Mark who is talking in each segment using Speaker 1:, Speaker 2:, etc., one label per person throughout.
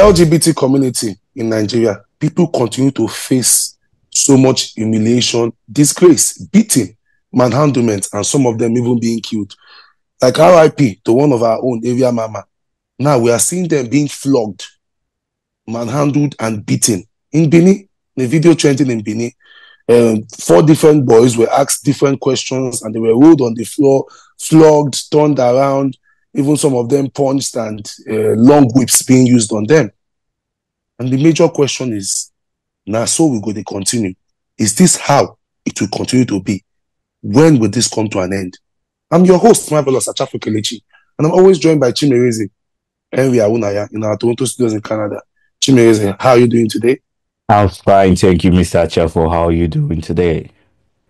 Speaker 1: LGBT community in Nigeria, people continue to face so much humiliation, disgrace, beating, manhandlement, and some of them even being killed. Like RIP to one of our own area mama. Now we are seeing them being flogged, manhandled, and beaten. In Benin, the video trending in Benin, 4 different boys were asked different questions and they were rolled on the floor, flogged, turned around, even some of them punched and long whips being used on them. And the major question is, now so we go to continue. Is this how it will continue to be? When will this come to an end? I'm your host, Marvelous Afro-carribean, and I'm always joined by Chimereze Henry Awunaya in our Toronto studios in Canada. Chimereze, how are you doing today?
Speaker 2: I'm fine, thank you, Mr. Chafo. How are you doing today?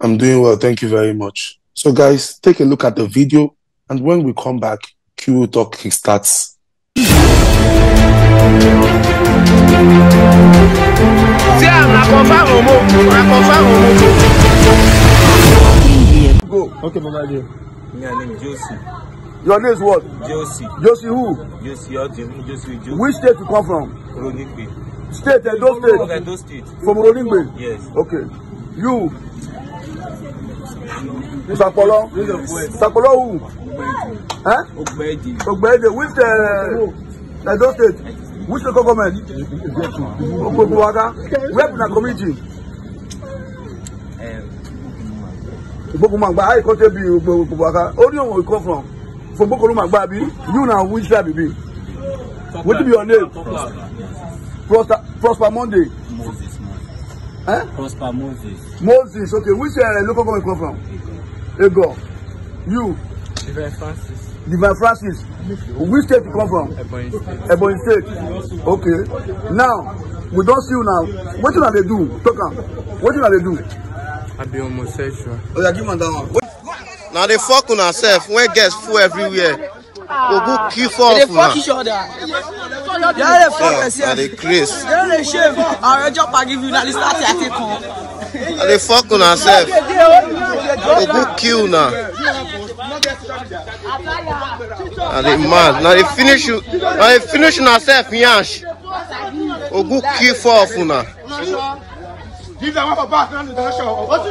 Speaker 1: I'm doing well, thank you very much. So guys, take a look at the video, and when we come back, Q Talk starts.
Speaker 3: Go. Okay, Mama dear.
Speaker 4: My name is Josie.
Speaker 3: Your name is what?
Speaker 4: Josie.
Speaker 3: Josie who?
Speaker 4: Josie Josie.
Speaker 3: Which state you come from?
Speaker 4: Ronigbe.
Speaker 3: State, Edo State?
Speaker 4: Edo State.
Speaker 3: From Ronigbe?
Speaker 4: Yes.
Speaker 3: Okay. You? Sapolo? Sapolo who? Huh? Ogbedi. Which Edo State? Which local government? Where in the community? Bokumagba, I can't tell you Bobaka. Only one will come from Bokumagba. You now which tribe be? What be your name? Prosper Monday.
Speaker 4: Moses.
Speaker 3: Huh?
Speaker 4: Prosper Moses.
Speaker 3: Moses, okay. Which local government come from? Ego. You?
Speaker 4: Divine Francis.
Speaker 3: Divine Francis. Which state you come from? Ebonyi State. Okay. Now, we don't see you now. What do they do? Talk on. What do they do?
Speaker 4: I be homosexual.
Speaker 3: Oh, yeah, give me that one.
Speaker 5: Now they fuck on ourselves when guests full everywhere. We go kill for
Speaker 6: they fuck each other. Yeah, they fuck themselves.
Speaker 5: They crazy.
Speaker 6: They shame. Our job I give you that. Start at take on.
Speaker 5: Now they fuck on ourselves. We go kill now. Now they mad. Now they finish you. Now they finish ourselves. Yansh. We go kill for now.
Speaker 3: Give them one for back on the show. What do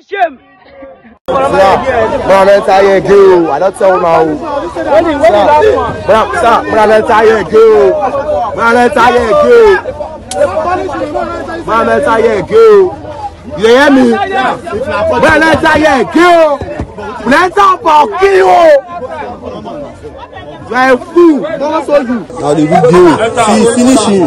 Speaker 6: shame.
Speaker 7: Let's tie go. I don't tell now. Let's tie go. Let's tie go. You hear me? Let's tie go. Let's talk kill. Now the video, see finishing.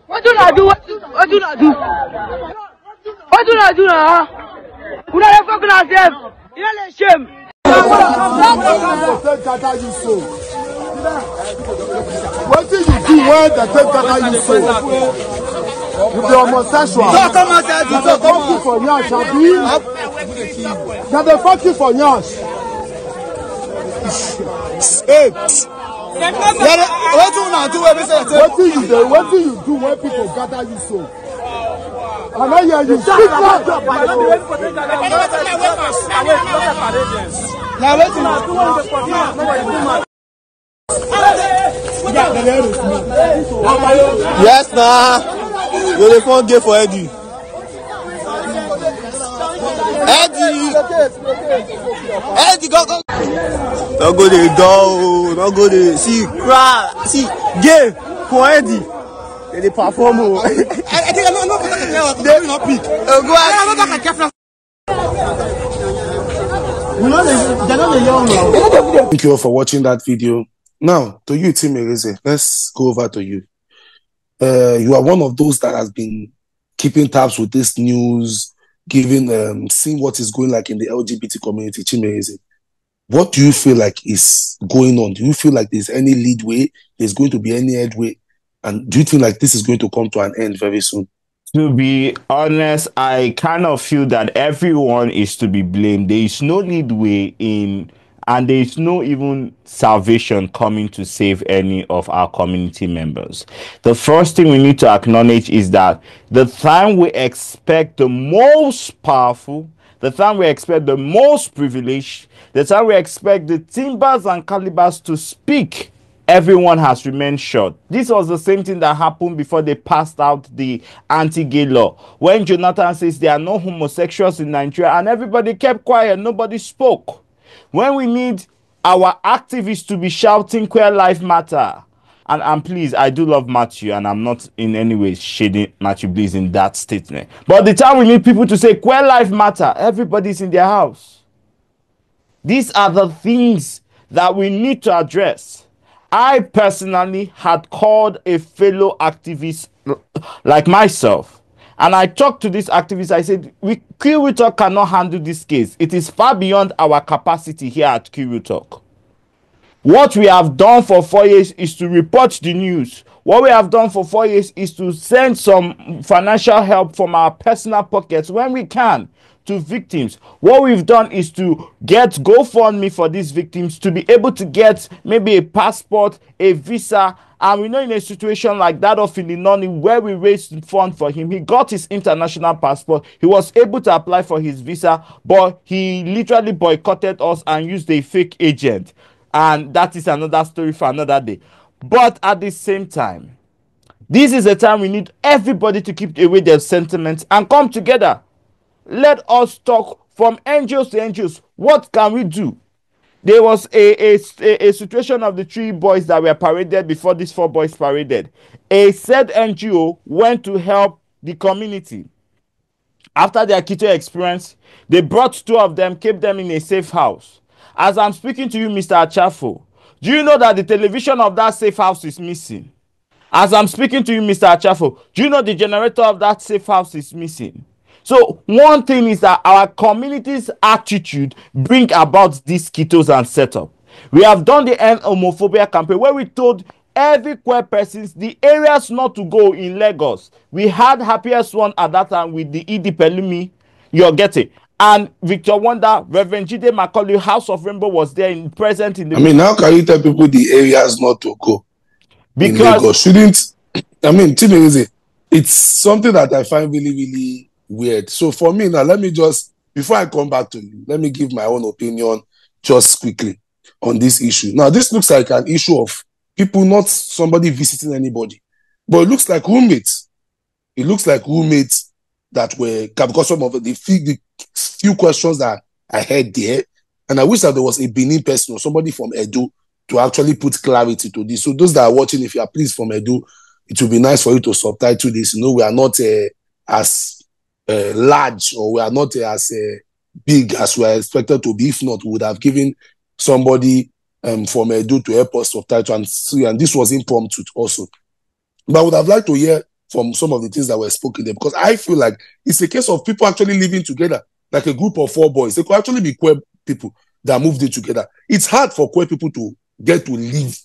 Speaker 6: What do I do? What do I do? What do I do now? Who are fucking ourselves? You know shame.
Speaker 3: What do you do when the take gather you so? You be homosexual. They fuck you for nyash, abi? Now they fuck you for nyash. Hey, what do you do when people gather you so? I know you speak up. Now
Speaker 5: Yes, nah. You're the phone gay for Eddie. Eddie, go. Don't go there, go. Don't go there. See, cry. See, gay for Eddie. They perform. I think I'm not. They will not pick. Go ahead.
Speaker 1: Thank you all for watching that video. Now, to you, Chimereze, let's go over to you. You are one of those that has been keeping tabs with this news, given seeing what is going like in the LGBT community, Chimeze, what do you feel like is going on? Do you feel like there's any leadway? There's going to be any headway? And do you think like this is going to come to an end very soon?
Speaker 2: To be honest, I kind of feel that everyone is to be blamed. There is no leadway in, and there is no even salvation coming to save any of our community members. The first thing we need to acknowledge is that the time we expect the most powerful, the time we expect the most privileged, the time we expect the timbers and calibers to speak, everyone has remained short. This was the same thing that happened before they passed out the anti-gay law. When Jonathan says there are no homosexuals in Nigeria and everybody kept quiet, nobody spoke. When we need our activists to be shouting queer life matter, and please, I do love Matthew, and I'm not in any way shading Matthew Bliss in that statement. But the time we need people to say queer life matter, everybody's in their house. These are the things that we need to address. I personally had called a fellow activist like myself, and I talked to this activist. I said, Kiwi Talk cannot handle this case. It is far beyond our capacity here at Kiwi Talk. What we have done for 4 years is to report the news. What we have done for 4 years is to send some financial help from our personal pockets when we can to victims. What we've done is to get GoFundMe for these victims to be able to get maybe a passport, a visa. And we know in a situation like that of Ilinoni, where we raised funds for him, he got his international passport. He was able to apply for his visa, but he literally boycotted us and used a fake agent. And that is another story for another day. But at the same time, this is a time we need everybody to keep away their sentiments and come together. Let us talk from NGOs to NGOs. What can we do? There was a situation of the 3 boys that were paraded before these 4 boys paraded. A said NGO went to help the community. After their keto experience, they brought 2 of them, kept them in a safe house. As I'm speaking to you, Mr. Achafo, do you know that the television of that safe house is missing? As I'm speaking to you, Mr. Achafo, do you know the generator of that safe house is missing? So one thing is that our community's attitude bring about these ketos and setup. We have done the End Homophobia campaign where we told every queer persons the areas not to go in Lagos. We had happiest one at that time with the Idi Pelumi, you're getting. And Victor Wonder, Reverend Jide Macaulay, House of Rainbow was there present in the...
Speaker 1: I mean, how can you tell people the areas not to go in Lagos? Shouldn't... I mean, Chimeze, it's something that I find really, really weird. So for me now, let me just, before I come back to you, let me give my own opinion just quickly on this issue. Now, this looks like an issue of people, not somebody visiting anybody, but it looks like roommates. It looks like roommates that were, because some of the few questions that I heard there, and I wish that there was a Benin person or somebody from Edo to actually put clarity to this. So those that are watching, if you are pleased from Edo, it would be nice for you to subtitle this. You know, we are not as large, or we are not as big as we are expected to be. If not, we would have given somebody from Edo to help us subtitle and see. And this was impromptu also. But I would have liked to hear from some of the things that were spoken there, because I feel like it's a case of people actually living together, like a group of 4 boys. They could actually be queer people that moved in together. It's hard for queer people to get to live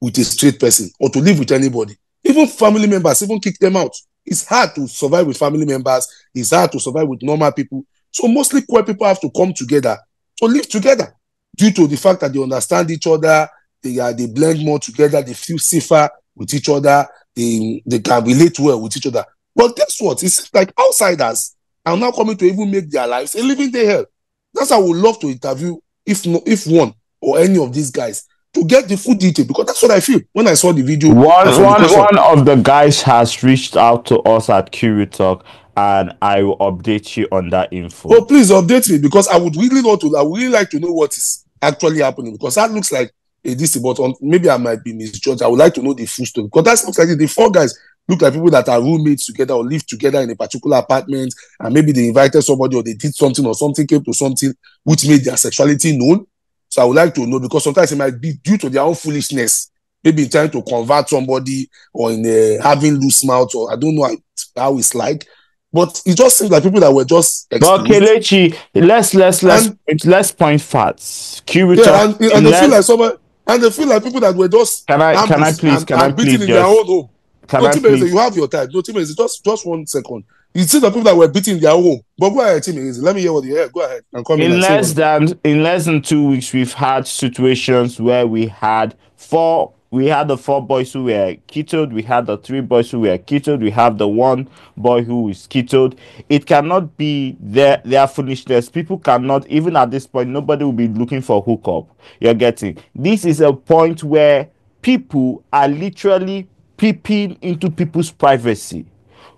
Speaker 1: with a straight person or to live with anybody. Even family members, even kick them out. It's hard to survive with family members. It's hard to survive with normal people. So mostly queer people have to come together to live together due to the fact that they understand each other. They blend more together. They feel safer with each other. They can relate well with each other. But guess what? It's like outsiders are now coming to even make their lives a living day hell. That's why I would love to interview, if one or any of these guys, to get the full detail, because that's what I feel when I saw the video.
Speaker 2: One of the guys has reached out to us at Kiwi Talk, and I will update you on that info.
Speaker 1: Oh, please update me, because I would really like to know what is actually happening, because that looks like a this, but maybe I might be misjudged. I would like to know the full story, because that looks like the 4 guys look like people that are roommates together or live together in a particular apartment, and maybe they invited somebody or they did something or something came to something which made their sexuality known. So I would like to know, because sometimes it might be due to their own foolishness, maybe in trying to convert somebody or in having loose mouth, or I don't know how it's like. But it just seems like people that were just
Speaker 2: But
Speaker 1: exposed.
Speaker 2: Kelechi, let's point facts.
Speaker 1: Yeah, and they feel like someone, and they feel like people that were just
Speaker 2: can I
Speaker 1: beaten in their own home. You have your time. No, Timmy, just 1 second. You see the people that were beaten in their home. But go ahead, Timmy. Let me hear what you hear. Go ahead and come
Speaker 2: in less than 2 weeks, we've had situations where we had the 4 boys who were killed, we had the 3 boys who were killed, we have the 1 boy who is killed. It cannot be their foolishness. People cannot, even at this point, nobody will be looking for hookup. You're getting, this is a point where people are literally peeping into people's privacy,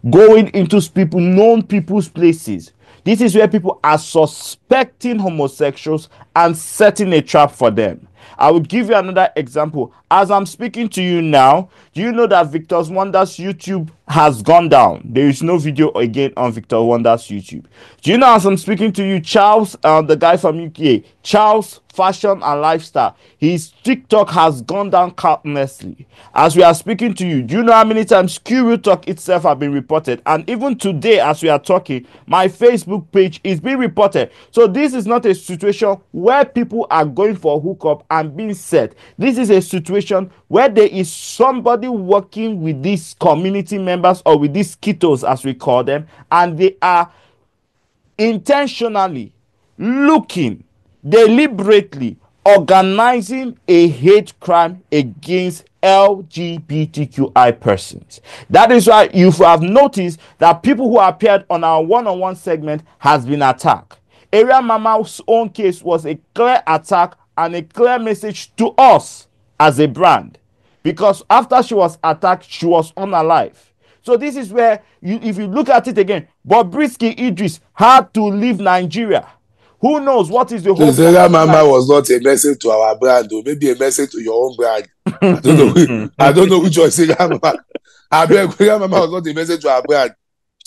Speaker 2: going into known people's places. This is where people are suspecting homosexuals and setting a trap for them. I will give you another example. As I'm speaking to you now, do you know that Victor Wonder's YouTube has gone down? There is no video again on Victor Wonder's YouTube. Do you know, as I'm speaking to you, Charles, the guy from UK, Charles Fashion and Lifestyle, his TikTok has gone down countlessly. As we are speaking to you, do you know how many times Q Talk itself have been reported? And even today, as we are talking, my Facebook page is being reported. So this is not a situation where people are going for hookup and being set. This is a situation where there is somebody working with these community members, or with these kiddos as we call them, and they are intentionally looking, deliberately organizing a hate crime against LGBTQI persons. That is why you have noticed that people who appeared on our one-on-one segment has been attacked. Area Mama's own case was a clear attack and a clear message to us as a brand, because after she was attacked, she was unalive. So this is where, if you look at it again, Bobrisky Idris had to leave Nigeria. Who knows what is the whole...
Speaker 1: Area Mama was not a message to our brand, or maybe a message to your own brand. I don't know which was Area Mama. Area Mama was not a message to our brand.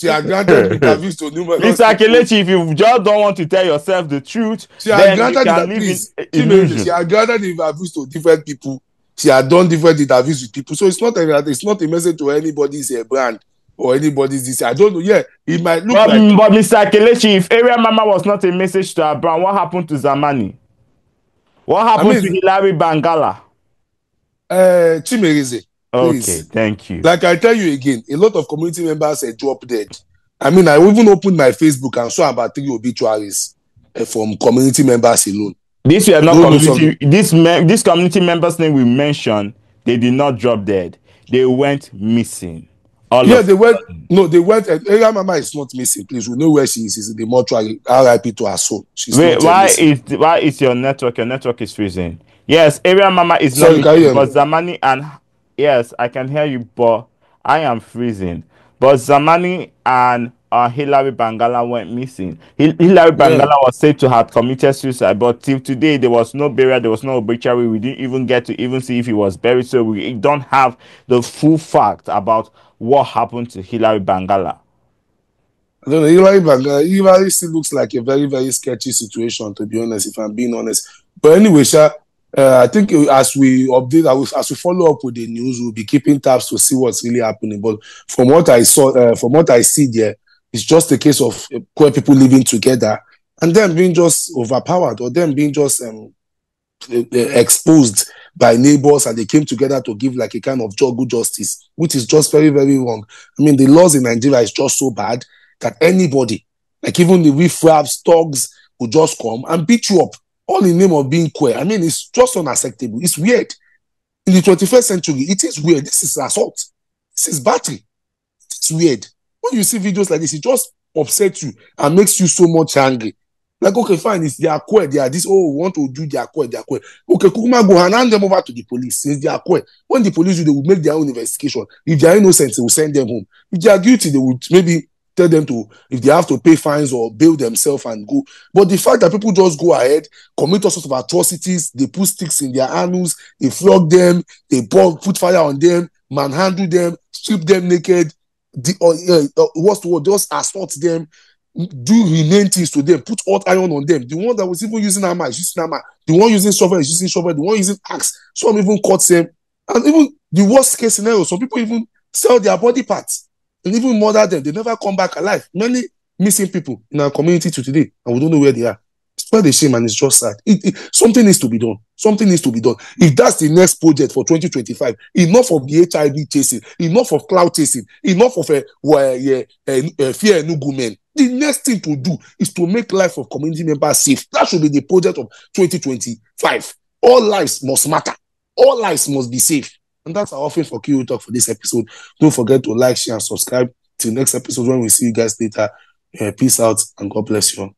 Speaker 1: She had granted interviews to numerous...
Speaker 2: Mr. Kelechi, if you just don't want to tell yourself the truth,
Speaker 1: she had granted interviews to different people. She had done different interviews with people. So it's not a message to anybody's brand or anybody's this. I don't know. Yeah, it might look
Speaker 2: but Mr. Kelechi, if Area Mama was not a message to our brand, what happened to Zamani? What happened to Hilary Bangala?
Speaker 1: Chimerize.
Speaker 2: Okay, thank you.
Speaker 1: Like I tell you again, a lot of community members dropped dead. I mean, I even opened my Facebook and saw about 3 obituaries from community members alone.
Speaker 2: These were not community. This community members' name we mentioned, they did not drop dead. They went missing.
Speaker 1: They went. No, they went. Area Mama is not missing. Please, we know where she is. She's in the mortuary. R.I.P. to her soul. She's
Speaker 2: wait, why is your network? Your network is freezing. Yes, Area Mama is not missing, but Zamani and... Yes, I can hear you, but I am freezing. But Zamani and Hilary Bangala went missing. Hilary Bangala was said to have committed suicide, but till today there was no burial, there was no obituary. We didn't even get to even see if he was buried, so we don't have the full fact about what happened to Hilary Bangala.
Speaker 1: I don't know. Hilary still looks like a very, very sketchy situation, to be honest, if I'm being honest. But anyway, I think as we update, as we follow up with the news, we'll be keeping tabs to see what's really happening. But from what I saw, from what I see there, it's just a case of queer people living together and them being just overpowered, or them being just exposed by neighbors, and they came together to give like a kind of juggle justice, which is just very, very wrong. I mean, the laws in Nigeria is just so bad that anybody, like even the riffraffs, thugs, will just come and beat you up, all in the name of being queer. I mean, it's just unacceptable. It's weird. In the 21st century, it is weird. This is assault. This is battery. It's weird. When you see videos like this, it just upsets you and makes you so much angry. Like, okay, fine, it's their queer. They are this, we want to do their queer, their queer. Okay, Kukuma, go and hand them over to the police since they are queer. When the police do, they will make their own investigation. If they are innocent, they will send them home. If they are guilty, they will maybe tell them to, if they have to pay fines or bail themselves and go. But the fact that people just go ahead, commit all sorts of atrocities, they put sticks in their anus, they flog them, they put fire on them, manhandle them, strip them naked, just assault them, do inane things to them, put hot iron on them. The one that was even using hammer is using hammer. The one using shovel is using shovel. The one using axe, some even cut them. And even the worst case scenario, some people even sell their body parts. and even murder them. They never come back alive. Many missing people in our community to today, and we don't know where they are. It's quite a shame, and it's just sad. Something needs to be done. Something needs to be done. If that's the next project for 2025, enough of the HIV chasing, enough of cloud chasing, enough of fear and men. The next thing to do is to make life of community members safe. That should be the project of 2025. All lives must matter. All lives must be safe. And that's our offering for QO Talk for this episode. Don't forget to like, share, and subscribe. Till next episode when we see you guys later. Peace out and God bless you all.